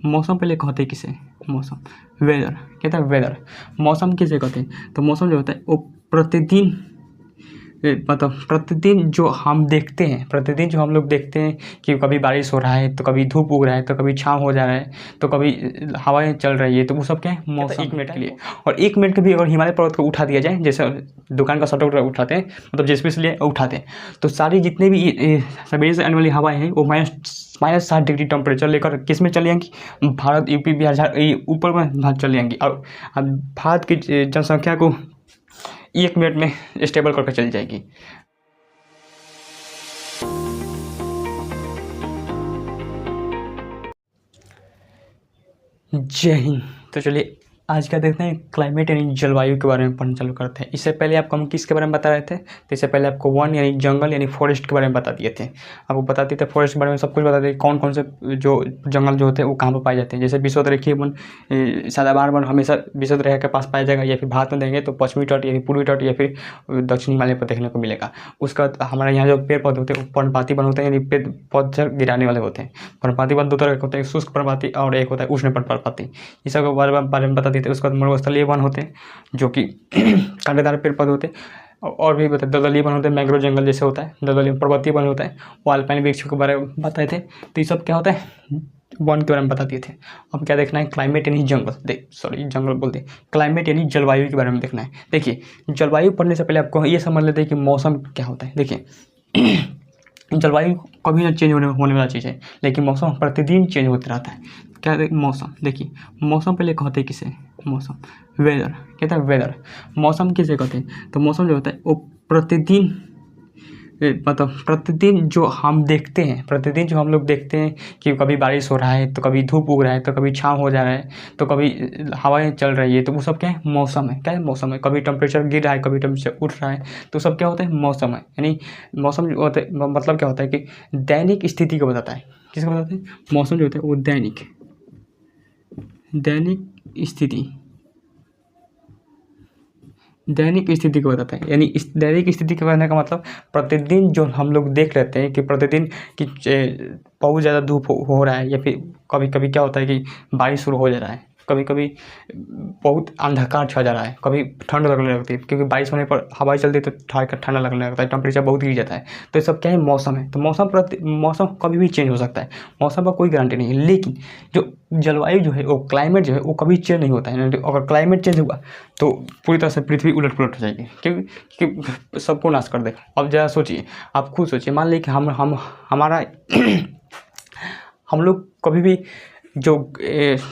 मौसम पहले कहते किसे? मौसम, वेदर, कहता है वेदर। मौसम किसे कहते हैं? तो मौसम जो होता है वो प्रतिदिन मतलब प्रतिदिन जो हम देखते हैं, प्रतिदिन जो हम लोग देखते हैं कि कभी बारिश हो रहा है तो कभी धूप उग रहा है तो कभी छाँव हो जा रहा है तो कभी हवाएं चल रही है, तो वो सब क्या है? मौसम। 1 मिनट के लिए, और 1 मिनट के भी अगर हिमालय पर्वत को उठा दिया जाए, जैसे दुकान का शटर उठाते हैं, मतलब जिसमें से लिए उठाते हैं, तो सारी जितने भी सवेरे से आने वाली हवाएं हैं वो -60 डिग्री टेम्परेचर लेकर किस में चली जाएंगी? भारत, यूपी, बिहार, झारखंड, ऊपर में चली जाएंगी, और भारत की जनसंख्या को 1 मिनट में स्टेबल करके चली जाएगी। जय हिंद। तो चलिए आज का देखते हैं क्लाइमेट यानी जलवायु के बारे में पढ़ना चालू करते हैं। इससे पहले आपको हम किसके बारे में बता रहे थे? तो इससे पहले आपको वन यानी जंगल यानी फॉरेस्ट के बारे में बता दिए थे। आपको बता दिए थे फॉरेस्ट के बारे में, सब कुछ बता दिए कौन कौन से जो जंगल जो होते हैं वो कहाँ पर पाए जाते हैं। जैसे विश्वदरेखीय वन, सदाबहार वन हमेशा विश्वदरेखा के पास पाया जाएगा, या फिर भारत में देंगे तो पश्चिमी तट या फिर पूर्वी तट या फिर दक्षिण हिमालय पर देखने को मिलेगा। उसका हमारे यहाँ जो पेड़ पौधे होते हैं वो पर्णपाती वन होते हैं, यानी पेड़ पौधे गिराने वाले होते हैं। पर्णपाती वन 2 तरह के होते हैं, शुष्क पर्णपाती और एक होता है उष्ण पर्णपाती। इस सब के बारे में बता देते हैं। उसके बाद मरुस्थलीय वन होते हैं जो कि कांटेदार पेड़ पौधे होते हैं, और भी बताए दलदलीय वन होते हैं, मैंग्रोव जंगल जैसे होता है। दलदलीय पर्वतीय वन होता है, वो अल्पाइन वृक्षों के बारे में बताए थे। तो ये सब क्या होता है? वन के बारे में बता दिए थे। अब क्या देखना है? क्लाइमेट यानी जंगल बोलते हैं, क्लाइमेट यानी जलवायु के बारे में देखना है। देखिए, जलवायु पढ़ने से पहले आपको ये समझ लेते हैं कि मौसम क्या होता है। देखिए जलवायु कभी ना चेंज होने वाला चीज़ है, लेकिन मौसम प्रतिदिन चेंज होते रहता है। क्या मौसम? देखिए, मौसम पहले कहते किसे? मौसम, वेदर, कहता है वेदर। मौसम किसे कहते हैं? तो मौसम जो होता है वो प्रतिदिन मतलब प्रतिदिन जो हम देखते हैं, प्रतिदिन जो हम लोग देखते हैं कि कभी बारिश हो रहा है तो कभी धूप उग रहा है तो कभी छाँव हो जा रहा है तो कभी हवाएं चल रही है, तो वो सब क्या है? मौसम है। क्या है? मौसम है। कभी टेम्परेचर गिर रहा है, कभी टेम्परेचर उठ रहा है, तो सब क्या होता है? मौसम है। यानी मौसम जो होता है मतलब क्या होता है कि दैनिक स्थिति को बताता है। किसको बताते हैं? मौसम जो होता है वो दैनिक स्थिति को बताता है। यानी इस दैनिक स्थिति के कहने का मतलब प्रतिदिन जो हम लोग देख लेते हैं कि प्रतिदिन कि बहुत ज़्यादा धूप हो रहा है, या फिर कभी कभी क्या होता है कि बारिश शुरू हो जा रहा है, कभी कभी बहुत अंधकार छा जा रहा है, कभी ठंड लगने लगती है, क्योंकि बारिश होने पर हवाएं चलती है तो ठंडा लगने लगता है, टेम्परेचर बहुत गिर जाता है। तो ये सब क्या है? मौसम है। तो मौसम कभी भी चेंज हो सकता है, मौसम का कोई गारंटी नहीं है। लेकिन जो जलवायु जो है, वो क्लाइमेट जो है वो कभी चेंज नहीं होता है। अगर क्लाइमेट चेंज हुआ तो पूरी तरह से पृथ्वी उलट पुलट हो जाएगी, क्योंकि सबको नाश कर देगा। अब जरा सोचिए, आप खुद सोचिए, मान लीजिए कि हमारा हम लोग कभी भी जो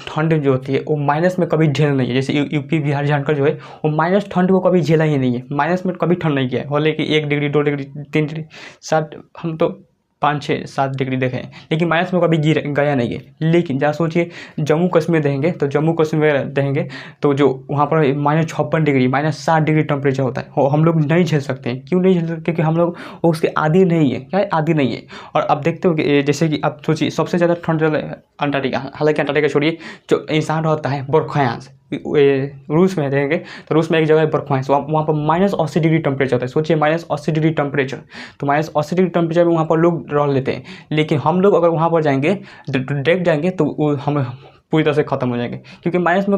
ठंड जो होती है वो माइनस में कभी झेल नहीं है। जैसे यूपी, बिहार, झारखंड जो है वो माइनस ठंड को कभी झेला ही नहीं है, माइनस में कभी ठंड नहीं किया है। बोले कि 1 डिग्री, 2 डिग्री, 3 डिग्री, 7, हम तो 5, 6, 7 डिग्री देखे हैं, लेकिन माइनस में कभी गया नहीं है। लेकिन जहाँ सोचिए जम्मू कश्मीर देखेंगे, तो जम्मू कश्मीर देखेंगे तो जो वहाँ पर -56 डिग्री, -60 डिग्री टेम्परेचर होता है, वो हम लोग नहीं झेल सकते हैं। क्यों नहीं झेल सकते? क्योंकि हम लोग उसके आदी नहीं है। क्या है? आदी नहीं है। और अब देखते हो कि जैसे कि आप सोचिए सबसे ज़्यादा ठंड अंटार्कटिका, हालांकि अंटार्कटिका छोड़िए, जो इंसान रहता है बर्फायांश, रूस में देखेंगे तो रूस में एक जगह है बर्फायांश, वहाँ पर -80 डिग्री टेम्परेचर होता है। सोचिए -80 डिग्री टेम्परेचर, तो -80 डिग्री टेम्परेचर में वहाँ पर लोग रह लेते हैं। लेकिन हम लोग अगर वहाँ पर जाएंगे, डायरेक्ट जाएंगे, तो हम पूरी तरह से ख़त्म हो जाएंगे, क्योंकि माइनस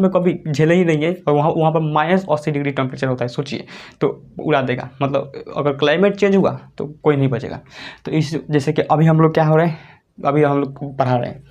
में कभी झेले ही नहीं है, और वहाँ पर -80 डिग्री टेम्परेचर होता है। सोचिए, तो उड़ा देगा। मतलब अगर क्लाइमेट चेंज हुआ तो कोई नहीं बचेगा। तो इस जैसे कि अभी हम लोग क्या हो रहे हैं, अभी हम लोग पढ़ा रहे हैं,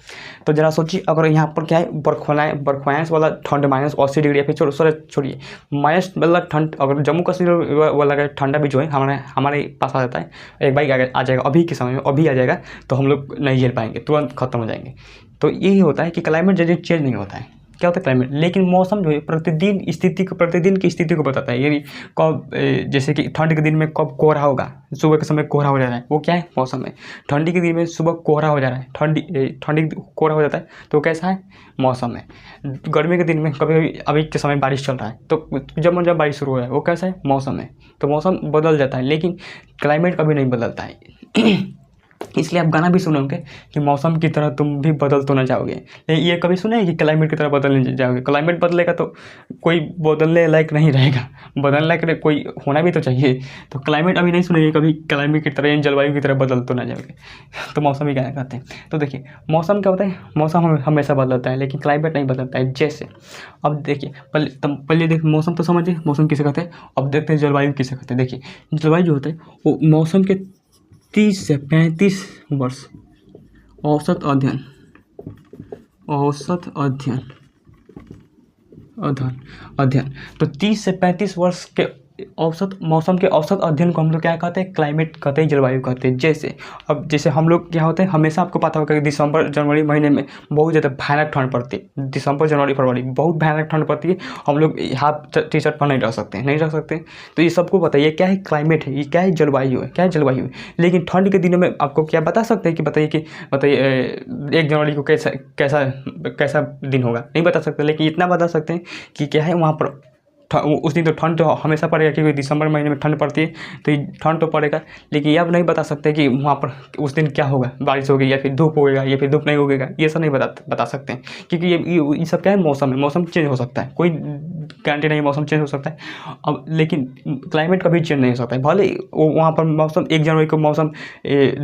तो ज़रा सोचिए अगर यहाँ पर क्या है, बर्फायांश वाला ठंड -80 डिग्री, या फिर छोड़िए माइनस वाला ठंड, अगर जम्मू कश्मीर वाला ठंडा भी जो है हमारे पास आ जाता है, एक बार आ जाएगा, अभी के समय में अभी आ जाएगा, तो हम लोग नहीं झेल पाएंगे, तुरंत खत्म हो जाएंगे। तो यही होता है कि क्लाइमेट जल्दी चेंज नहीं होता है। क्या होता है क्लाइमेट? लेकिन मौसम जो है प्रतिदिन की स्थिति को बताता है। यानी कब, जैसे कि ठंड के दिन में कब कोहरा होगा, सुबह के समय कोहरा हो जा रहा है, वो क्या है? मौसम है। ठंडी के दिन में सुबह कोहरा हो जा रहा है, ठंडी कोहरा हो जाता है, तो कैसा है? मौसम है। गर्मी के दिन में कभी अभी के समय बारिश चल रहा है, तो जब बारिश शुरू हो रहा है, वो कैसा है? मौसम है। तो मौसम बदल जाता है, लेकिन क्लाइमेट कभी नहीं बदलता है। इसलिए आप गाना भी सुनोगे कि मौसम की तरह तुम भी बदल तो ना जाओगे। लेकिन ये कभी सुने हैं कि क्लाइमेट की तरह बदलने जाओगे? क्लाइमेट बदलेगा तो कोई बदलने लायक नहीं रहेगा, बदलने लायक कोई होना भी तो चाहिए। तो क्लाइमेट अभी नहीं सुनेंगे कभी क्लाइमेट की तरह, जलवायु की तरह बदल तो ना जाओगे। तो मौसम ही क्या कहते हैं। तो देखिए मौसम क्या होता है, मौसम हमेशा बदलता है लेकिन क्लाइमेट नहीं बदलता है। जैसे अब देखिए पहले देखिए मौसम तो समझिए मौसम किसे कहते हैं। अब देखते हैं जलवायु किसे कहते हैं। देखिए जलवायु जो होता है वो मौसम के 30 से 35 वर्ष औसत अध्ययन अध्ययन। तो 30 से 35 वर्ष के औसत मौसम के औसत अध्ययन को हम लोग क्या कहते हैं, क्लाइमेट कहते हैं, जलवायु कहते हैं। जैसे हम लोग क्या होते हैं, हमेशा आपको पता होगा कि दिसंबर जनवरी महीने में बहुत ज़्यादा भयानक ठंड पड़ती है। दिसंबर जनवरी फरवरी बहुत भयानक ठंड पड़ती है। हम लोग हाफ टी शर्ट पर नहीं रह सकते। तो ये सबको पता है ये क्या है, क्लाइमेट है, ये क्या है, जलवायु है। क्या है, जलवायु है। लेकिन ठंड के दिनों में आपको क्या बता सकते हैं कि बताइए 1 जनवरी को कैसा दिन होगा, नहीं बता सकते। लेकिन इतना बता सकते हैं कि क्या है वहाँ पर उस दिन तो ठंड तो हमेशा पड़ेगा, क्योंकि दिसंबर महीने में ठंड पड़ती है तो ये ठंड तो पड़ेगा। लेकिन ये आप नहीं बता सकते कि वहाँ पर उस दिन क्या होगा, बारिश होगी या फिर धूप होगा या फिर धूप नहीं होगा, ये सब नहीं बता सकते हैं। क्योंकि ये सब क्या है, मौसम है। मौसम चेंज हो सकता है, कोई गारंटी नहीं, मौसम चेंज हो सकता है। अब लेकिन क्लाइमेट कभी चेंज नहीं हो सकता है। भले वहाँ पर मौसम 1 जनवरी को मौसम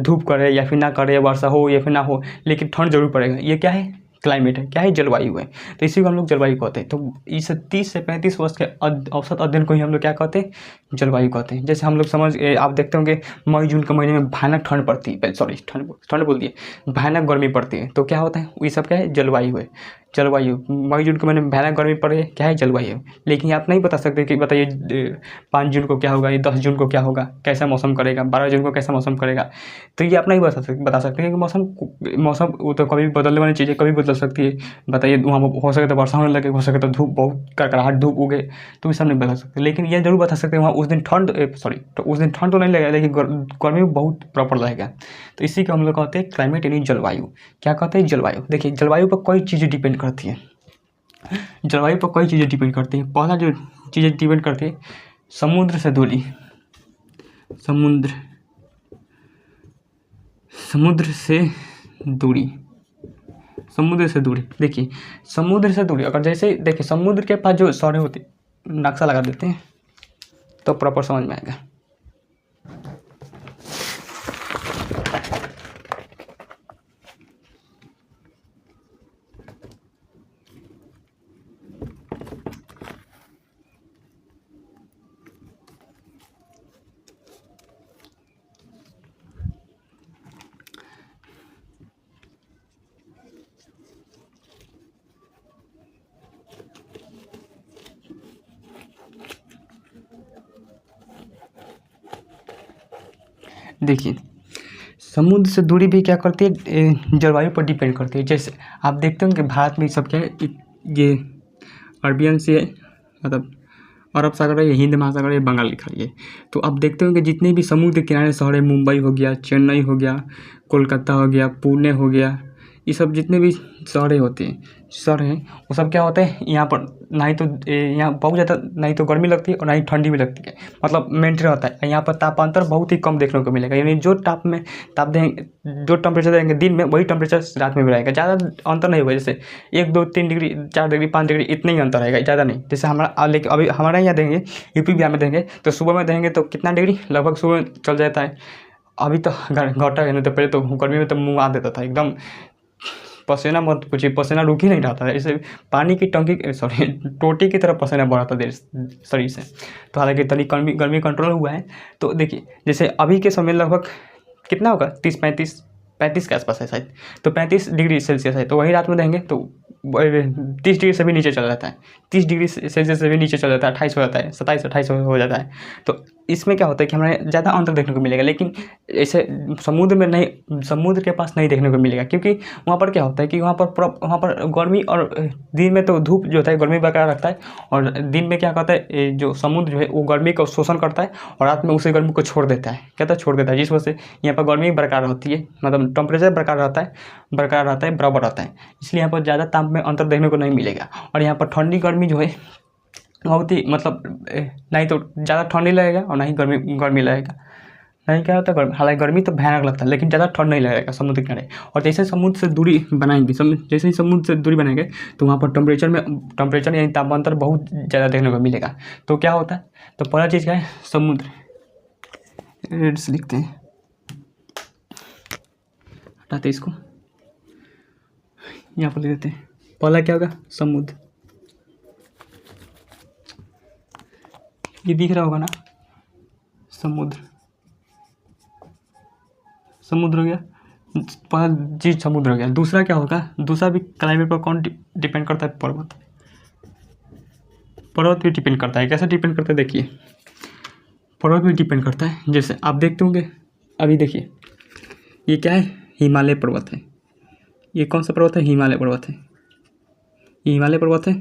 धूप करे या फिर ना करे, वर्षा हो या फिर ना हो, लेकिन ठंड जरूर पड़ेगा। ये क्या है, क्लाइमेट है। क्या है, जलवायु है। तो इसी को हम लोग जलवायु कहते हैं। तो इस 30 से 35 वर्ष के औसत अध्ययन को ही हम लोग क्या कहते हैं, जलवायु कहते हैं। जैसे हम लोग आप देखते होंगे मई जून के महीने में भयानक ठंड पड़ती है, सॉरी ठंड बोल दिए, भयानक गर्मी पड़ती है। तो क्या होता है, ये सब क्या है, जलवायु है। जलवायु मई जून के महीने में भयानक गर्मी पड़ रही है, क्या है, जलवायु। लेकिन आप नहीं बता सकते कि बताइए 5 जून को क्या होगा, या 10 जून को क्या होगा, कैसा मौसम करेगा, 12 जून को कैसा मौसम करेगा। तो ये आप नहीं बता सकते क्योंकि मौसम वो तो कभी बदलने वाली चीज़ें कभी बदल सकती है। बताइए वहाँ हो सके तो वर्षा होने लगे, हो सके तो धूप बहुत कड़कड़ाहट धूप उगे, तो ये सब नहीं बता सकते। लेकिन ये जरूर बता सकते हैं वहाँ उस दिन ठंड तो नहीं लगेगा, लेकिन गर्मी बहुत प्रॉपर रहेगा। तो इसी को हम लोग कहते हैं क्लाइमेट यानी जलवायु। क्या कहते हैं, जलवायु। देखिए जलवायु पर कई चीज़ें डिपेंड करती है। पहला जो चीज़ें डिपेंड करती है, समुद्र से दूरी। देखिए समुद्र से दूरी, अगर जैसे देखिए समुद्र के पास जो शहरें होती, नक्शा लगा देते हैं तो प्रॉपर समझ में आएगा। देखिए समुद्र से दूरी भी क्या करती है, जलवायु पर डिपेंड करती है। जैसे आप देखते हो कि भारत में सब क्या है, ये अरबियन से मतलब अरब सागर है, हिंद महासागर है, बंगाल की खाड़ी है। तो आप देखते हो कि जितने भी समुद्र किनारे शहर है, मुंबई हो गया, चेन्नई हो गया, कोलकाता हो गया, पुणे हो गया, ये सब जितने भी शहर हैं वो सब क्या होते हैं, यहाँ पर ना ही तो यहाँ बहुत ज़्यादा नहीं तो गर्मी लगती है और ना ही ठंडी भी लगती है, मतलब मेंटेन रहता है। यहाँ पर तापांतर बहुत ही कम देखने को मिलेगा, यानी जो टेम्परेचर देंगे दिन में वही टेम्परेचर रात में भी रहेगा, ज़्यादा अंतर नहीं होगा। जैसे 1 2 3 डिग्री 4 डिग्री 5 डिग्री इतना ही अंतर रहेगा, ज़्यादा नहीं। जैसे लेकिन अभी हमारे यहाँ देंगे, यूपी बिहार में देंगे तो सुबह में देंगे तो कितना डिग्री, लगभग सुबह में चल जाता है। अभी तो घटा है, नहीं तो पहले तो गर्मी में तो मुँह आ देता था एकदम, पसीना मत पूछिए, पसीना रुक ही नहीं रहा था। इसे पानी की टोटी की तरह पसीना बह रहा था शरीर से। तो हालांकि तनी गर्मी कंट्रोल हुआ है। तो देखिए जैसे अभी के समय लगभग कितना होगा, 35 के आसपास है शायद, तो 35 डिग्री सेल्सियस है। तो वही रात में देंगे तो 30 डिग्री से भी नीचे चला जाता है, 30 डिग्री सेल्सियस से भी नीचे चला जाता है, 28 हो जाता है, 27-28 हो जाता है। तो इसमें क्या होता है कि हमें ज़्यादा अंतर देखने को मिलेगा। लेकिन ऐसे समुद्र के पास नहीं देखने को मिलेगा, क्योंकि वहाँ पर क्या होता है कि वहाँ पर गर्मी और दिन में तो धूप जो होता है गर्मी बरकरार रखता है, और दिन में क्या कहता है जो समुद्र जो है वो गर्मी का शोषण करता है और रात में उसी गर्मी को छोड़ देता है, जिस वजह से यहाँ पर गर्मी बरकरार होती है, मतलब टेम्परेचर बरकरार रहता है, बराबर रहता है। इसलिए यहाँ पर ज़्यादा ताप में अंतर देखने को नहीं मिलेगा। और यहाँ पर ठंडी गर्मी जो है बहुत ही मतलब नहीं तो ज़्यादा ठंडी लगेगा और ना ही गर्मी लगेगा। नहीं क्या होता है, हालांकि गर्मी तो भयानक लगता है लेकिन ज़्यादा ठंड नहीं लगेगा समुद्र किनारे। और जैसे समुद्र से दूरी बनाएंगे, जैसे ही समुद्र से दूरी बनाएंगे तो वहाँ पर टेम्परेचर यानी तापमान बहुत ज़्यादा देखने को मिलेगा। तो क्या होता है, तो पहला चीज़ क्या है, समुद्र, रेड से लिखते हैं, हटाते इसको, यहाँ पर लिख देते हैं। पहला क्या होगा, समुद्र, ये दिख रहा होगा ना, समुद्र, समुद्र हो गया, पहला चीज समुद्र हो गया। दूसरा क्या होगा, दूसरा भी क्लाइमेट पर कौन डिपेंड करता है, पर्वत, पर्वत भी डिपेंड करता है। कैसे डिपेंड करता है, देखिए पर्वत भी डिपेंड करता है। जैसे आप देखते होंगे, अभी देखिए ये क्या है, हिमालय पर्वत है। ये कौन सा पर्वत है, हिमालय पर्वत है, ये हिमालय पर्वत है।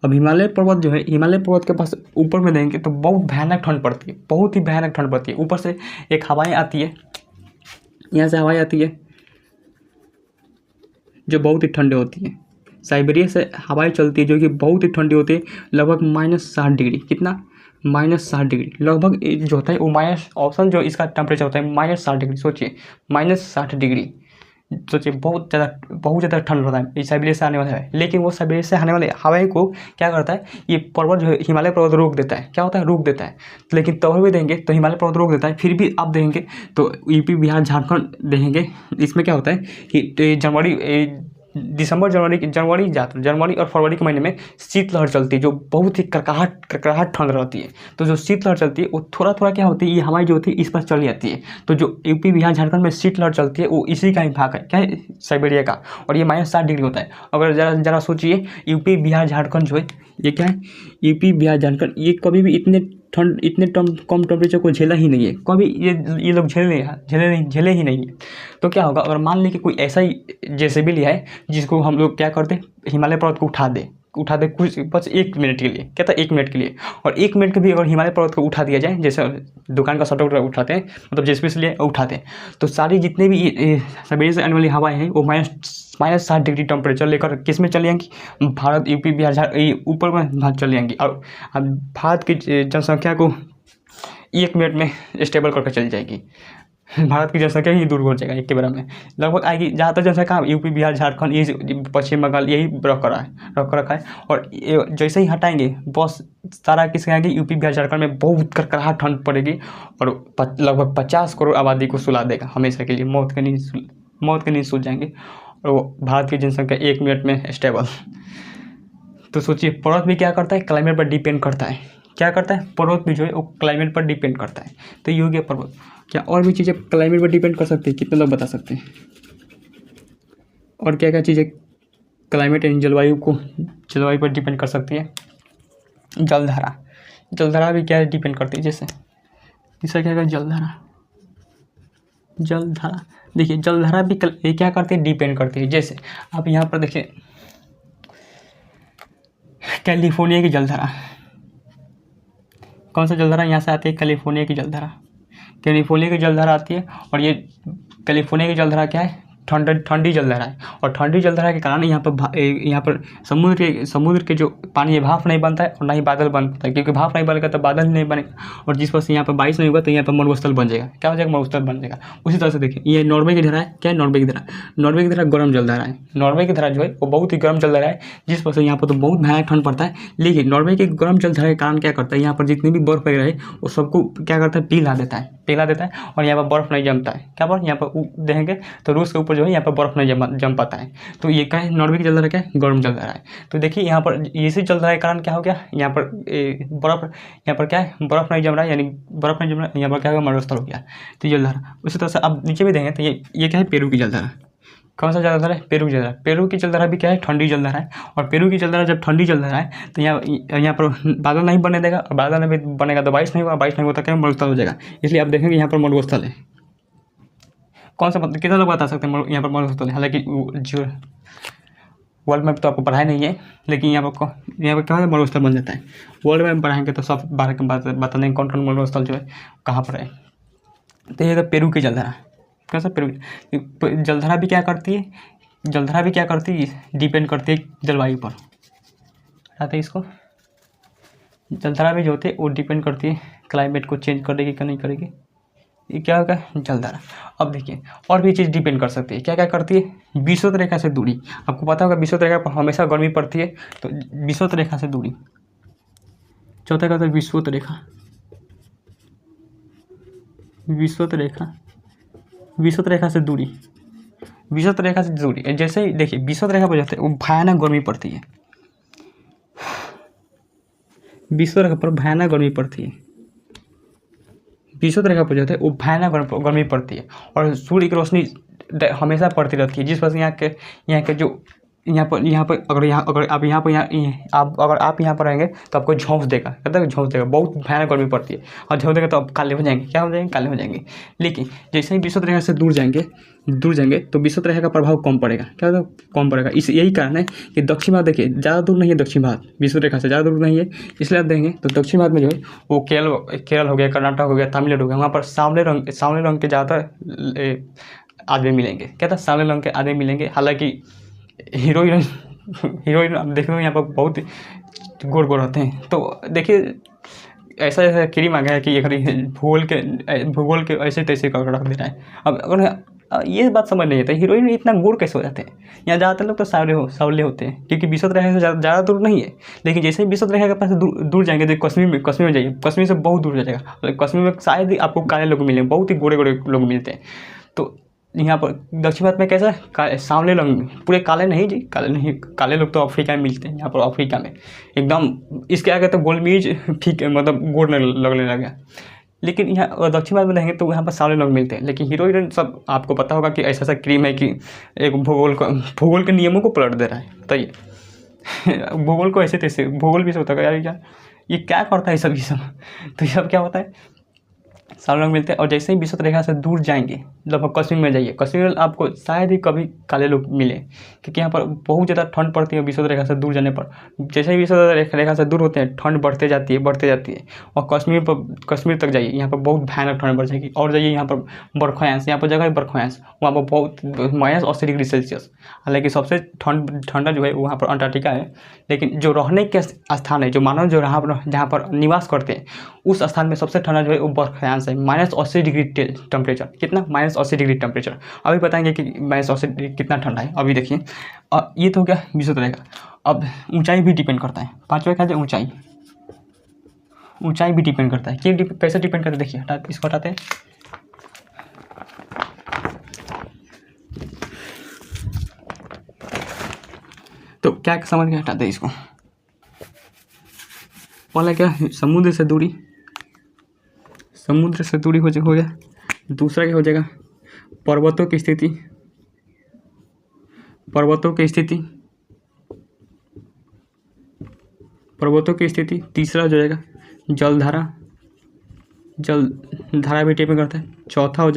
अब हिमालय पर्वत जो है, हिमालय पर्वत के पास ऊपर में देंगे तो बहुत भयानक ठंड पड़ती है, बहुत ही भयानक ठंड पड़ती है। ऊपर से एक हवाएं आती है, यहाँ से हवाएं आती है जो बहुत ही ठंडी होती है। साइबेरिया से हवाएं चलती है जो कि बहुत ही ठंडी होती है, लगभग -60 डिग्री, कितना, -60 डिग्री लगभग जो होता है वो माइनस ऑप्शन जो इसका टेम्परेचर होता है -60 डिग्री। सोचिए -60 डिग्री, सोचिए बहुत ज़्यादा ठंड होता है साइबेरिया से आने वाला है। लेकिन वो साइबेरिया से आने वाले हवाएं को क्या करता है, ये पर्वत जो है हिमालय पर्वत रोक देता है। क्या होता है, रोक देता है। लेकिन तब भी देंगे तो हिमालय पर्वत रोक देता है, फिर भी आप देखेंगे तो यूपी बिहार झारखंड देखेंगे, इसमें क्या होता है कि जनवरी और फरवरी के महीने में शीतलहर चलती है जो बहुत ही कड़कड़ाहट ठंड रहती है। तो जो शीतलहर चलती है वो थोड़ा थोड़ा क्या होती है, ये हवाएं जो होती है इस पर चली जाती है। तो जो यूपी बिहार झारखंड में शीतलहर चलती है वो इसी का ही भाग है, क्या है, साइबेरिया का। और ये -60 डिग्री होता है। अगर जरा सोचिए, यूपी बिहार झारखंड जो है ये क्या है, यूपी बिहार झारखंड ये कभी भी इतने कम टेम्परेचर को झेला ही नहीं है, कभी ये लोग झेले ही नहीं है। तो क्या होगा, अगर मान लें कि कोई ऐसा ही जेसीबी लिया है जिसको हम लोग क्या करते, हिमालय पर्वत को उठा दे कुछ बस 1 मिनट के लिए, क्या था, 1 मिनट के लिए। और 1 मिनट के भी अगर हिमालय पर्वत को उठा दिया जाए, जैसे दुकान का शटर उठाते हैं, मतलब जेसीबी से लिए उठाते हैं, तो सारी जितने भी सवेरे से आने वाली हवाएं हैं वो -60 डिग्री टेम्परेचर लेकर किस में चली जाएंगी, भारत, यूपी बिहार ऊपर में चली जाएंगी। और भारत की जनसंख्या को 1 मिनट में स्टेबल करके चली जाएगी। भारत की जनसंख्या ही दूर हो जाएगा 1 के बराबर में लगभग आएगी। ज़्यादातर जनसंख्या यूपी बिहार झारखंड, ये पश्चिम बंगाल यही रख रखा है। और जैसे ही हटाएंगे बस सारा किस आएंगे, यूपी बिहार झारखंड में बहुत कड़कड़ाहट ठंड पड़ेगी और लगभग 50 करोड़ आबादी को सुला देगा हमेशा के लिए, मौत के नींद सूझ जाएंगे। और वो भारत की जनसंख्या 1 मिनट में स्टेबल। तो सोचिए पर्वत भी क्या करता है, क्लाइमेट पर डिपेंड करता है। क्या करता है, पर्वत भी जो है वो क्लाइमेट पर डिपेंड करता है। तो ये हो गया पर्वत। क्या और भी चीज़ें क्लाइमेट पर डिपेंड कर सकती है, कितने लोग बता सकते हैं, और क्या क्या चीज़ें क्लाइमेट यानी जलवायु पर डिपेंड कर सकती है। जलधारा भी क्या डिपेंड करती है, जैसे तीसरा क्या है, जलधारा देखिए, जलधारा भी ये क्या करती है, डिपेंड करती है। जैसे आप यहाँ पर देखिए कैलिफोर्निया की जलधारा, कौन सा जलधारा यहाँ से आती है, कैलिफोर्निया की जलधारा आती है। और ये कैलिफोर्निया की जलधारा क्या है, ठंडी जलधारा है। और ठंडी जलधारा के कारण यहाँ पर समुद्र के जो पानी है भाप नहीं बनता है और ना ही बादल बनता है, क्योंकि भाप नहीं बनेगा तो बादल नहीं बनेगा। और जिस पर से यहाँ पर बारिश नहीं होगा तो यहाँ पर मरुस्थल बन जाएगा। क्या हो जाएगा, मरुस्थल बन जाएगा। उसी तरह से देखिए ये नॉर्वे की धारा है। क्या है, नॉर्वे की धारा गर्म जलधारा है। नॉर्वे की धारा जो है वो बहुत ही गर्म जलधारा है, जिस पर से यहाँ पर तो बहुत भयानक ठंड पड़ता है। लेकिन नॉर्वे की गर्म जलधारा के कारण क्या करता है, यहाँ पर जितनी भी बर्फ वगैरह है वो सबको क्या करता है, पिघला देता है और यहाँ पर बर्फ नहीं जमता है। क्या बर्फ, यहाँ पर देखेंगे तो रूस के ऊपर जो है यहाँ पर बर्फ नहीं जम पाता है। तो ये क्या है, नॉर्वे की जलधारा क्या है, गर्म जलधारा है। तो देखिए यहाँ पर इसी जलधारा के कारण क्या हो गया, यहाँ पर बर्फ नहीं जम रहा है, यानी बर्फ नहीं जम रहा है, यहाँ पर क्या होगा, मरुस्थल हो गया। तो जलधारा उसी तरह से अब नीचे भी देंगे तो ये क्या है, पेरू की जलधारा। कौन सा जलधारा है, पेरू की जलधारा भी क्या है, ठंडी जलधारा है। और पेरू की जलधारा जब ठंडी जलधारा है तो यहाँ पर बादल नहीं बनने देगा, और बादल नहीं बनेगा तो बारिश नहीं होगा, बारिश नहीं होता क्या, मरुस्थल हो जाएगा। इसलिए आप देखेंगे यहाँ पर मरुस्थल है। कौन सा, कितने लोग बता सकते हैं यहाँ पर मरुस्थल है। हालांकि जो वर्ल्ड मैप तो आपको पढ़ाया नहीं है, लेकिन यहाँ पर क्या है, मरुस्थल बन जाता है। वर्ल्ड मैप पढ़ाएंगे तो सब बारे में बता देंगे कौन कौन मरुस्थल जो है कहाँ पर है। तो ये पेरू की जलधारा, कैसा पेरू जलधारा भी क्या करती है, डिपेंड करती है जलवायु पर। हटाते इसको, जलधारा भी जो होती है वो डिपेंड करती है क्लाइमेट को चेंज करेगी कि नहीं करेगी। ये क्या होगा, जलधारा। अब देखिए और भी चीज़ डिपेंड कर सकती है, क्या क्या करती है, विषुवत रेखा से दूरी। आपको पता होगा विषुवत रेखा पर हमेशा गर्मी पड़ती है, तो विषुवत रेखा से दूरी। चौथा क्या होता है, विषुवत रेखा, विषुवत रेखा, विषुवत रेखा से दूरी, विषुवत रेखा से दूरी। जैसे ही देखिए विषुवत रेखा पर जाते हैं वो भयानक गर्मी पड़ती है, विषुवत रेखा पर भयानक गर्मी पड़ती है, विषुवत रेखा पर जाते हैं वो भयानक गर्मी पड़ती है, और सूर्य की रोशनी हमेशा पड़ती रहती है, जिस वजह से यहाँ के जो यहाँ पर अगर आप यहाँ पर रहेंगे तो आपको झोंस देगा, कहते हैं झोंस देगा, बहुत भयानक गर्मी पड़ती है, और झोंस देगा तो आप काले हो जाएंगे, क्या हो जाएंगे, काले हो जाएंगे। लेकिन जैसे ही विषुवत रेखा से दूर जाएंगे तो विषुवत रेखा का प्रभाव कम पड़ेगा, क्या होगा, कम पड़ेगा। यही कारण है कि दक्षिण भारत देखिए ज़्यादा दूर नहीं है, दक्षिण भारत विषुवत रेखा से ज़्यादा दूर नहीं है, इसलिए आप देखेंगे तो दक्षिण भारत में जो है वो केरल हो गया, कर्नाटक हो गया, तमिलनाडु हो गया, वहाँ पर सांवले रंग के ज़्यादातर आदमी मिलेंगे, क्या था, सांवले रंग के आदमी मिलेंगे। हालांकि हीरोइन आप देख रहे हो यहाँ पर बहुत गोर रहते हैं। तो देखिए ऐसा क्रीम आ गया है कि अगर भूगोल के ऐसे तैसे कर रख दे रहा है। अब अगर ये बात समझ नहीं आता हीरोइन इतना गोर कैसे हो जाते हैं। यहाँ ज़्यादातर लोग तो सावले होते हैं, क्योंकि विषुवत रेखा से ज़्यादा दूर नहीं है। लेकिन जैसे ही विषुवत रेखा के पास दूर जाएंगे तो कश्मीर में जाइए, कश्मीर से बहुत दूर जाएगा, कश्मीर में शायद ही आपको काले लोग मिलेंगे, बहुत ही गोरे लोग मिलते हैं। तो यहाँ पर दक्षिण भारत में कैसा सांवले रंग, पूरे काले नहीं जी, काले नहीं, काले लोग तो अफ्रीका में मिलते हैं। यहाँ पर अफ्रीका में एकदम इसके आगे तो गोलमीज ठीक मतलब गोर लगने लगा। लेकिन यहाँ दक्षिण भारत में रहेंगे तो यहाँ पर सांवले लोग मिलते हैं। लेकिन हीरोइन सब आपको पता होगा कि ऐसा क्रीम है कि एक भूगोल के नियमों को पलट दे रहा है। बताइए भूगोल को ऐसे तैसे, भूगोल भी से होता है यार, ये क्या करता है सब, तो ये सब क्या होता है, सांवले रंग मिलते हैं। और जैसे ही विषुवत रेखा से दूर जाएंगे, लगभग कश्मीर में जाइए, कश्मीर में आपको शायद ही कभी काले लोग मिले, क्योंकि यहाँ पर बहुत ज़्यादा ठंड पड़ती है विषुवत रेखा से दूर जाने पर। जैसे ही विषुवत रेखा से दूर होते हैं ठंड बढ़ते जाती है। और कश्मीर तक जाइए, यहाँ पर बहुत भयानक ठंड बढ़ जाएगी। और जाइए यहाँ पर बर्फायांश, यहाँ पर जगह है बर्फायांश, वहाँ पर बहुत -80 डिग्री सेल्सियस। हालांकि सबसे ठंडा जो है वहाँ पर अंटार्कटिका है। लेकिन जो रहने के स्थान है, जो मानव जो जहाँ पर निवास करते हैं, उस स्थान में सबसे ठंडा जो है वो बर्फायांश है। -80 डिग्री टेम्परेचर, कितना, -80 डिग्री टेम्परेचर। अभी बताएंगे कि -80 डिग्री कितना ठंडा है, अभी देखिए। और ये तो हो गया विषुवत रेखा। अब ऊंचाई भी डिपेंड करता है, पांचवा क्या है, ऊंचाई भी डिपेंड करता है। कैसे डिपेंड करता है, देखिए इसको हटाते हैं। तो क्या समझ के हटाते हैं इसको। पहला क्या, समुद्र से दूरी हो गया। दूसरा क्या हो जाएगा, पर्वतों की स्थिति। तीसरा जो जाएगा जलधारा भी डिपेंड करता है। चौथा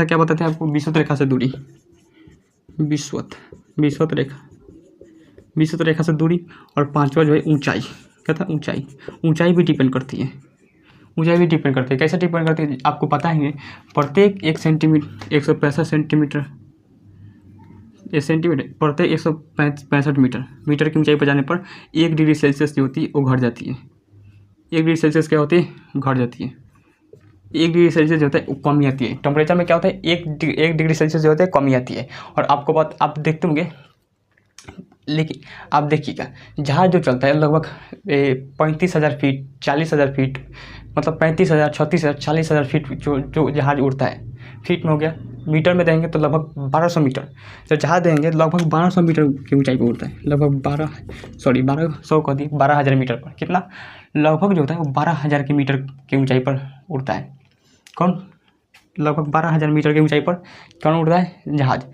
क्या बताते हैं आपको, विषुवत रेखा से दूरी, विषुवत रेखा से दूरी। और पांचवा जो है ऊंचाई, क्या था, ऊंचाई भी डिपेंड करती है। कैसे डिपेंड करती है, आपको पता ही है। प्रत्येक 1 सेंटीमीटर 165 सेंटीमीटर प्रत्येक 165 मीटर की ऊंचाई पर जाने पर 1 डिग्री सेल्सियस जो होती है वो घट जाती है। 1 डिग्री सेल्सियस क्या होती है, घट जाती है। 1 डिग्री सेल्सियस जो होता है वो कमी आती है। टेम्परेचर में क्या होता है, 1 डिग्री सेल्सियस जो होता है कमी आती है। और आपको बात आप देखते होंगे, लेकिन आप देखिएगा जहाज जो चलता है लगभग 35,000 फीट, 40,000 फीट, मतलब 35,000, 36,000, 40,000 फीट जो जहाज उड़ता है, फीट में हो गया। मीटर में देंगे तो लगभग 1200 मीटर। जब जहाज देंगे लगभग 1200 मीटर की ऊंचाई पर उड़ता है, लगभग 12,000 मीटर पर। कितना, लगभग जो होता है वो 12,000 की मीटर की ऊंचाई पर उड़ता है। कौन, लगभग 12,000 मीटर की ऊंचाई पर कौन उड़ता है, जहाज।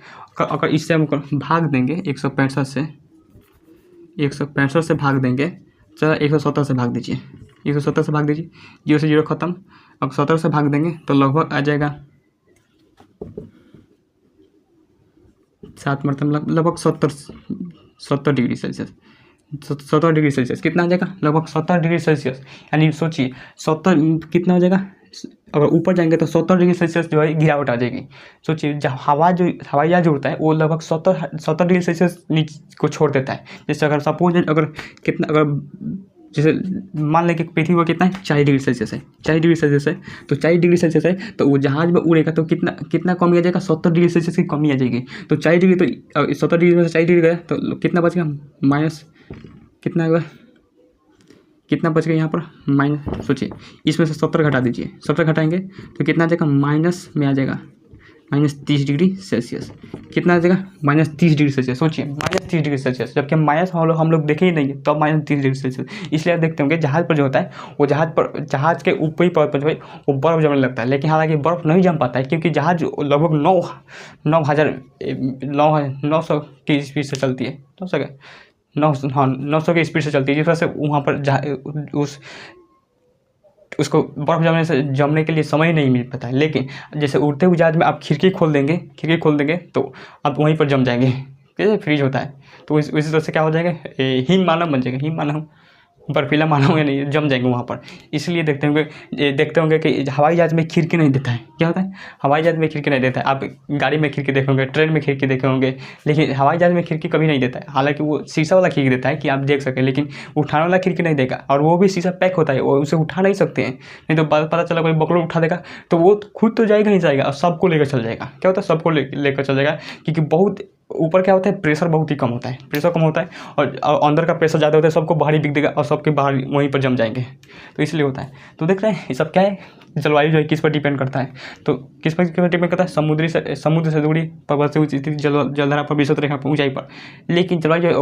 अगर इससे हम भाग देंगे 165 से भाग देंगे, चलो 170 से भाग दीजिए, 170 से भाग दीजिए, 0 से 0 खत्म। अब 70 से भाग देंगे तो लगभग आ जाएगा 7 मतलब लगभग 70 डिग्री सेल्सियस। 70 डिग्री सेल्सियस कितना आ जाएगा, लगभग 70 डिग्री सेल्सियस। यानी सोचिए 70 कितना हो जाएगा, अगर ऊपर जाएंगे तो 70 डिग्री सेल्सियस जो है गिरावट आ जाएगी। सोचिए जब हवाई जहाज उड़ता है वो लगभग 70 डिग्री सेल्सियस नीचे को छोड़ देता है। जैसे अगर सपोज अगर जैसे मान लें कि पृथ्वी पर कितना है 40 डिग्री सेल्सियस है, 40 डिग्री सेल्सियस है, तो 40 डिग्री सेल्सियस है तो वो जहाज में उड़ेगा तो कितना कितना कमी आ जाएगा, 70 डिग्री सेल्सियस की कमी आ जाएगी। तो 40 डिग्री तो 70 डिग्री में से 40 डिग्री गया तो कितना बच गया, माइनस कितना हुआ, कितना बच गया यहाँ पर माइनस, सोचिए इसमें से 70 घटा दीजिए, 70 घटाएंगे तो कितना आ जाएगा, माइनस में आ जाएगा -30 डिग्री सेल्सियस। कितना आ जाएगा, -30 डिग्री सेल्सियस। सोचिए -30 डिग्री सेल्सियस, जबकि माइनस हम लोग देखे ही नहीं है, तो -30 डिग्री सेल्सियस। इसलिए आप देखते होंगे जहाज़ पर जो होता है वो जहाज़ के ऊपरी परत पर जो है वो बर्फ़ जमने लगता है, लेकिन हालांकि बर्फ़ नहीं जम पाता है क्योंकि जहाज़ लगभग 9,900 की स्पीड से चलती है, 900 की स्पीड से चलती है, जिस वजह से वहाँ पर उसको बर्फ़ जमने के लिए समय नहीं मिल पाता है। लेकिन जैसे उड़ते हुए जहाज में आप खिड़की खोल देंगे तो आप वहीं पर जम जाएंगे, कैसे फ्रीज होता है, तो इसी तरह से क्या हो जाएगा, हिममानव बन जाएगा, हिममानव बर्फीला मानव या नहीं, जम जाएंगे वहाँ पर। इसलिए देखते होंगे कि हवाई जहाज़ में खिड़की नहीं देता है। क्या होता है, हवाई जहाज़ में खिड़की नहीं देता है। आप गाड़ी में खिड़की देखे होंगे, ट्रेन में खिड़की देखे होंगे, लेकिन हवाई जहाज़ में खिड़की कभी नहीं देता है। हालांकि वो शीशा वाला खिड़की देता है कि आप देख सकें, लेकिन उठाने वाला खिड़की नहीं देगा, और वो भी शीशा पैक होता है, वो उसे उठा नहीं सकते हैं। नहीं तो पता चला कोई बकलो उठा देगा तो वो खुद तो जाएगा नहीं जाएगा, और सबको लेकर चल जाएगा। क्या होता है, सबको लेकर चल जाएगा, क्योंकि बहुत ऊपर क्या होता है, प्रेशर बहुत ही कम होता है, प्रेशर कम होता है, और अंदर का प्रेशर ज़्यादा होता है, सबको बाहरी दिख देगा और सबके बाहर वहीं पर जम जाएंगे, तो इसलिए होता है। तो देख रहे हैं ये सब क्या है, जलवायु जो है किस पर डिपेंड करता है, तो किस पर डिपेंड करता है, समुद्र से दूरी, पर्वत से ऊँची स्थिति, जलधारा पर, विषुवत रेखा पर, ऊंचाई पर। लेकिन जलवायु जो है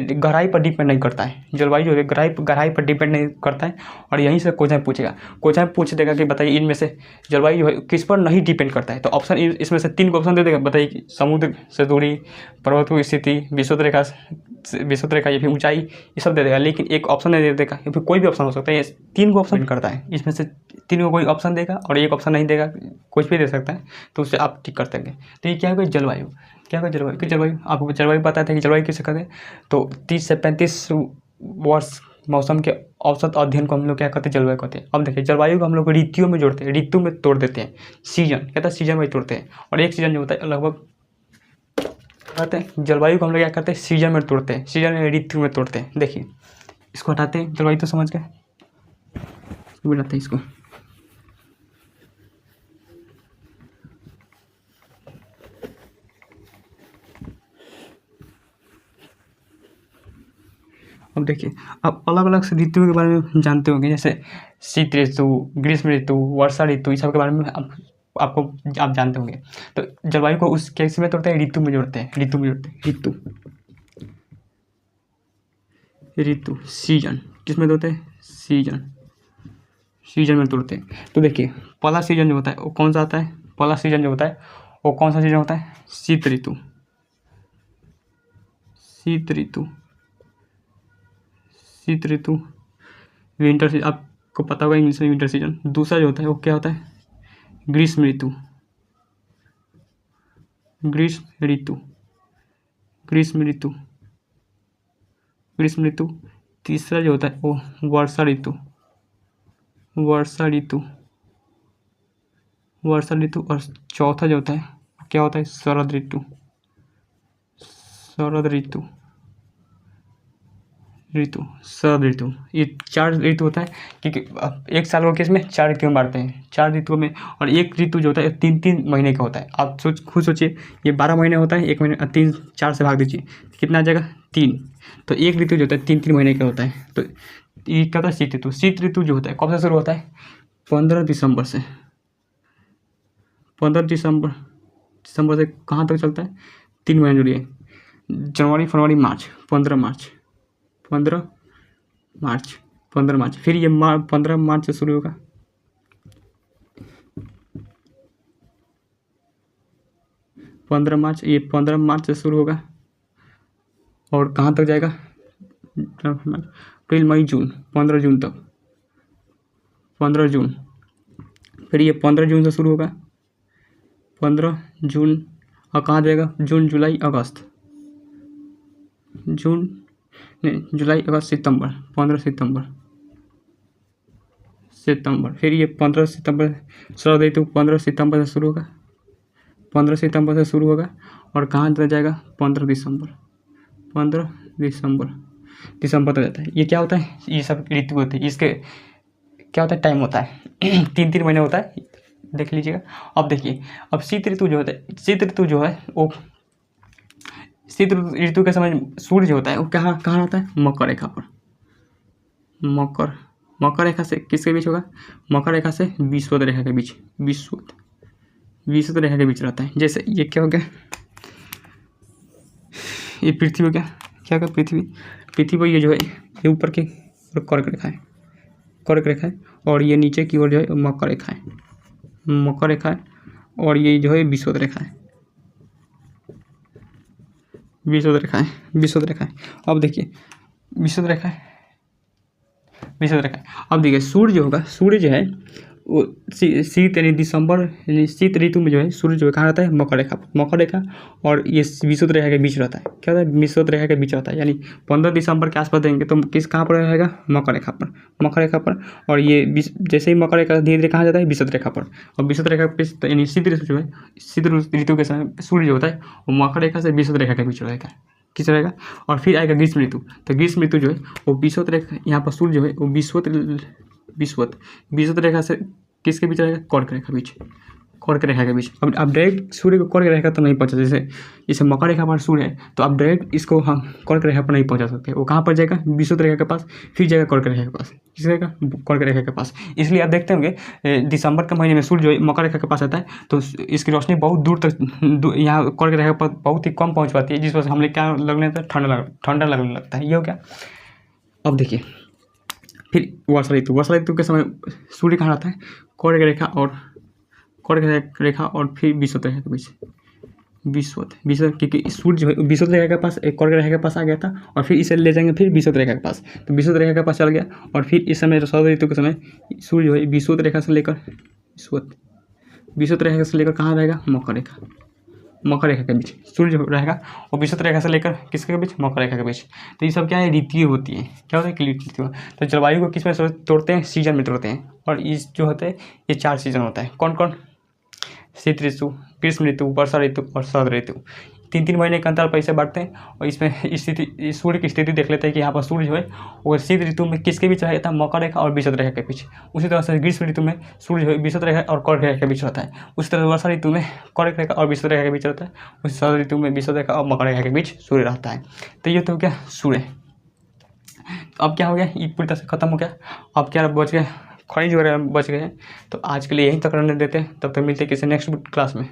गहराई पर डिपेंड नहीं करता है, जलवायु जो है गहराई पर डिपेंड नहीं करता है। और यहीं से क्वेश्चन पूछ देगा कि बताइए इनमें से जलवायु जो है किस पर नहीं डिपेंड करता है। तो ऑप्शन इसमें से 3 ऑप्शन दे देगा, बताइए कि समुद्र से दूरी, पर्वतों की स्थिति, विषुवत रेखा या फिर ऊंचाई, ये सब दे देगा। लेकिन एक ऑप्शन नहीं दे देगा, या फिर कोई भी ऑप्शन हो सकता है, ये 3 को ऑप्शन करता है, इसमें से 3 को कोई ऑप्शन देगा और एक ऑप्शन नहीं देगा, कुछ भी दे सकता है, तो उससे आप टिक कर देंगे। तो ये क्या है, जलवायु। क्या है जलवायु, आपको जलवायु पता है कि जलवायु किसे कहते हैं, तो 30 से 35 वर्ष मौसम के औसत अध्ययन को हम लोग क्या कहते हैं, जलवायु कहते हैं। अब देखिए जलवायु को हम लोग ऋतुओं में जोड़ते हैं, ऋतु में तोड़ देते हैं, सीजन कहता है, सीजन में तोड़ते हैं। और एक सीजन जो होता है लगभग कहते हैं, जलवायु को हम लोग क्या करते हैं, सीजन में तोड़ते हैं, सीजन में ऋतु में तोड़ते हैं। देखिए इसको हटाते हैं, जलवायु तो समझ गए, बनाते हैं इसको। अब देखिए, अब अलग अलग से ऋतुओं के बारे में जानते होंगे, जैसे शीत ऋतु, ग्रीष्म ऋतु, वर्षा ऋतु, इस सब के बारे में आप जानते होंगे। तो जलवायु को उस कैसे में तोड़ते हैं, ऋतु में जोड़ते हैं, ऋतु सीजन किस में तोड़ते हैं, सीजन में तोड़ते हैं। तो देखिए पहला सीजन जो होता है वो कौन सा आता है, पहला सीजन जो होता है वो कौन सा सीजन होता है, शीत ऋतु, विंटर सीजन, आपको पता होगा इंग्लिश में विंटर सीजन। दूसरा जो होता है वो क्या होता है, ग्रीष्म ऋतु। तीसरा जो होता है वो वर्षा ऋतु। और चौथा जो होता है क्या होता है, शरद ऋतु। ये 4 ऋतु होता है, क्योंकि एक साल को किसमें 4 ऋतु में बांटते हैं, 4 ऋतुओं में। और एक ऋतु जो होता है 3-3 महीने का होता है। आप खुद सोचिए, ये 12 महीने होता है, 1 महीने 3 4 से भाग दीजिए, कितना आ जाएगा 3। तो एक ऋतु जो होता है 3-3 महीने का होता है। तो ये क्या होता है, शीत ऋतु जो होता है कब से शुरू होता है, 15 दिसंबर से, 15 दिसंबर से कहाँ तक चलता है, 3 महीने जुड़िए, जनवरी, फरवरी, मार्च, 15 मार्च। फिर ये 15 मार्च से शुरू होगा, 15 मार्च से शुरू होगा, और कहाँ तक जाएगा, अप्रैल, मई, जून, 15 जून तक, 15 जून। फिर ये 15 जून से शुरू होगा, 15 जून, और कहाँ जाएगा, जून, जुलाई, अगस्त, जुलाई, अगस्त, सितंबर, 15 सितंबर। फिर ये 15 सितंबर, शरद ऋतु 15 सितंबर से शुरू होगा, 15 सितंबर से शुरू होगा, और कहाँ तक जाएगा, 15 दिसंबर। दिसंबर तक रहता है। ये क्या होता है, ये सब ऋतु होती है, इसके क्या होता है, टाइम होता है 3 महीने होता है, देख लीजिएगा। अब देखिए, अब शीत ऋतु जो होता है, शीत ऋतु जो है वो शीत ऋतु के समय सूर्य जो होता है वो कहाँ कहाँ रहता है, मकर रेखा पर। मकर रेखा से किसके बीच होगा, मकर रेखा से विषुवत रेखा के बीच, विषुवत रेखा के बीच रहता है। जैसे ये क्या हो गया, ये पृथ्वी हो गया, क्या होगा, पृथ्वी पर ये जो है ये ऊपर की कर्क रेखा है, कर्क रेखा है, और ये नीचे की ओर जो है मकर रेखा है, मकर रेखा है, और ये जो है विषुवत रेखा है, विषुवत रेखा है, विषुवत रेखा है। अब देखिए विषुवत रेखा है, विषुवत रेखा है। अब देखिए सूर्य जो होगा, सूर्य जो है वो शीत यानी दिसंबर यानी शीत ऋतु में जो है सूर्य जो है कहाँ रहता है, मकर रेखा, मकर रेखा और ये विषुवत रेखा के बीच रहता है। क्या होता है, विषुवत रेखा के बीच रहता है, यानी 15 दिसंबर के आसपास देंगे तो किस कहाँ पर रहेगा, मकर रेखा पर, मकर रेखा पर। और ये जैसे ही मकर रेखा धीरे धीरे कहाँ जाता है, विषुवत रेखा पर, और विषुवत रेखा पे यानी शीत ऋतु जो है, शीत ऋतु के समय सूर्य जो होता है वो मकर रेखा से विषुवत रेखा के बीच रहेगा, किस रहेगा। और फिर आएगा ग्रीष्म ऋतु, तो ग्रीष्म ऋतु जो है वो विषुवत रेखा, यहाँ पर सूर्य जो है वो विषुवत रेखा से किसके बीच रहेगा, कर्क रेखा बीच, कर्क रेखा के बीच। अब डायरेक्ट सूर्य को कर्क रेखा तो नहीं पहुँचा, जैसे मकर रेखा पर सूर्य है तो अब डायरेक्ट इसको हम कर्क रेखा पर नहीं पहुँचा सकते, वो कहाँ पर जाएगा, विषुवत रेखा के पास, फिर जाएगा कर्क रेखा के पास, किस रहेगा, कर्क रेखा के पास। इसलिए आप देखते होंगे दिसंबर के महीने में सूर्य जो है मकर रेखा के पास आता है तो इसकी रोशनी बहुत दूर तक यहाँ कर्क रेखा पर बहुत ही कम पहुँच पाती है, जिस वजह से हमें क्या लगने लगता है, ठंडा लगने लगता है। ये हो गया। अब देखिए फिर वर्षा ऋतु के समय सूर्य कहाँ रहता है, कर्क रेखा और फिर विषुवत रेखा के बीच, विषुवत क्योंकि सूर्य जो है विषुवत रेखा के पास एक कर्क रेखा के पास आ गया था, और फिर इसे ले जाएंगे फिर विषुवत रेखा के पास, तो विषुवत रेखा के पास चल गया। और फिर इस समय शरद ऋतु के समय सूर्य जो है विषुवत रेखा से लेकर कहाँ रहेगा, मकर रेखा के बीच सूर्य जो रहेगा और विषुवत रेखा से लेकर किसके बीच, मकर रेखा के बीच। तो ये सब क्या है, ऋतुएं होती है। क्या होता है, ऋतु। तो जलवायु को किस में तोड़ते हैं, सीजन में तोड़ते हैं, और इस जो होते हैं ये 4 सीजन होता है। कौन कौन, शीत ऋतु, ग्रीष्म ऋतु, वर्षा ऋतु और शरद ऋतु। 3 महीने के अंतर पर इसे बांटते हैं। और इसमें स्थिति, सूर्य की स्थिति देख लेते हैं कि यहाँ पर सूर्य जो है वो शीत ऋतु में किसके बीच रहता है, मकर रेखा और विषुवत रेखा के बीच। उसी तरह से ग्रीष्म ऋतु में सूर्य जो है विषुवत रेखा और कर्क रेखा के बीच रहता है। उसी तरह वर्षा ऋतु में कर्क रेखा और विषुवत रेखा के बीच रहता है। उसी शरद ऋतु में विषुवत रेखा और मकर रेखा के बीच सूर्य रहता है। तो ये तो हो गया सूर्य। अब क्या हो गया, ये पूरी तरह से खत्म हो गया। अब क्या बच गए, खनिज वगैरह बच गए हैं। तो आज के लिए यहीं तक रहने देते हैं, तब तक मिलते हैं किसी नेक्स्ट क्लास में।